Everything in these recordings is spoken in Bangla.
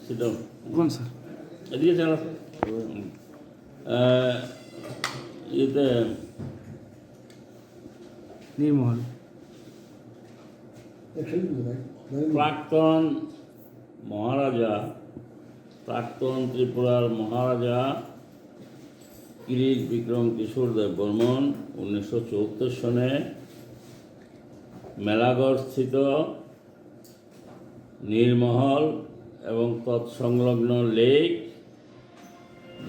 সেটাও কোন স্যার? এদিকে চালা ইয়েতে নীরমহল। প্রাক্তন মহারাজা, প্রাক্তন ত্রিপুরার মহারাজা কিরিট বিক্রম কিশোর দেব বর্মন 1974 সনে মেলাগড় স্থিত নীরমহল এবং তৎসংলগ্ন লেক,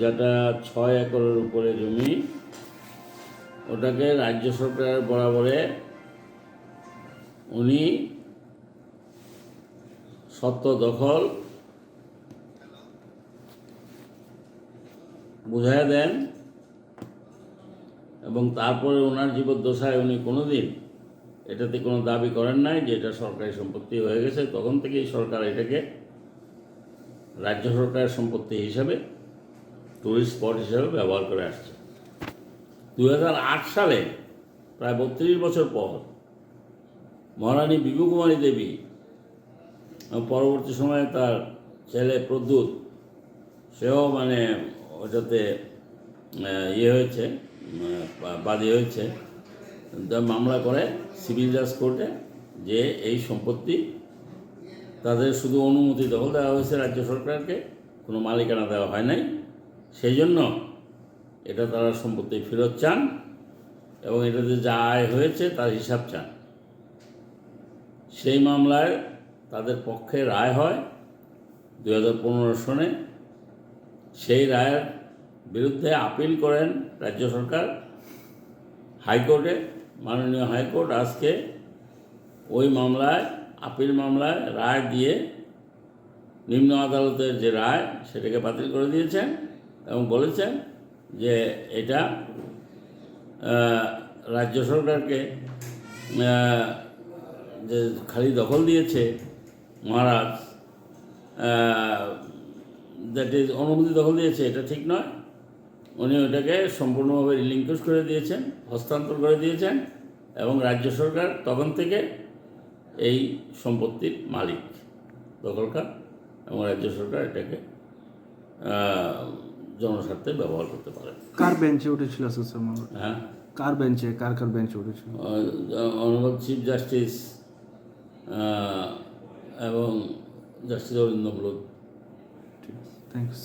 যেটা 6 একরের উপরে জমি, ওটাকে রাজ্য সরকারের বরাবরে উনি সত্ত্ব দখল বুঝাইয়া দেন এবং তারপরে ওনার জীবদ্দশায় উনি কোনোদিন এটাতে কোনো দাবি করেন নাই যে এটা সরকারি সম্পত্তি হয়ে গেছে। তখন থেকেই সরকার এটাকে রাজ্য সরকারের সম্পত্তি হিসাবে, টুরিস্ট স্পট হিসাবে ব্যবহার করে আসছে। 2008 সালে, প্রায় 32 বছর পর, মহারানী বিভু কুমারী দেবী পরবর্তী সময়ে তার ছেলে প্রদ্যুৎ, সেও মানে ওটাতে ইয়ে হয়েছে, বাদী হয়েছে, মামলা করে সিভিল জাজ কোর্টে যে এই সম্পত্তি তাদের শুধু অনুমতি দখল দেওয়া হয়েছে রাজ্য সরকারকে, কোনো মালিকানা দেওয়া হয় নাই। সেই জন্য এটা তারা সম্পত্তি ফেরত চান এবং এটাতে যা আয় হয়েছে তার হিসাব চান। সেই মামলায় তাদের পক্ষে রায় হয় 2015 সনে। সেই রায়ের বিরুদ্ধে আপিল করেন রাজ্য সরকার হাইকোর্টে। মাননীয় হাইকোর্ট আজকে ওই মামলায়, আপিল মামলায় রায় দিয়ে নিম্ন আদালতের যে রায় সেটাকে বাতিল করে দিয়েছেন এবং বলেছেন যে এটা রাজ্য সরকারকে যে খালি দখল দিয়েছে মহারাজ, দ্যাট ইজ অনুমতি দখল দিয়েছে, এটা ঠিক নয়। উনি ওটাকে সম্পূর্ণভাবে রিলিঙ্কুইশ করে দিয়েছেন, হস্তান্তর করে দিয়েছেন এবং রাজ্য সরকার তখন থেকে এই সম্পত্তির মালিক, দখলকার, এবং রাজ্য সরকার এটাকে জনস্বার্থে ব্যবহার করতে পারে। কার বেঞ্চে উঠেছিল স্যার মামলা? হ্যাঁ, কার বেঞ্চে, কার বেঞ্চে উঠেছিল? অনারেবল চিফ জাস্টিস এবং জাস্টিস অরিন্দম লোধ। ঠিক আছে, থ্যাংকস।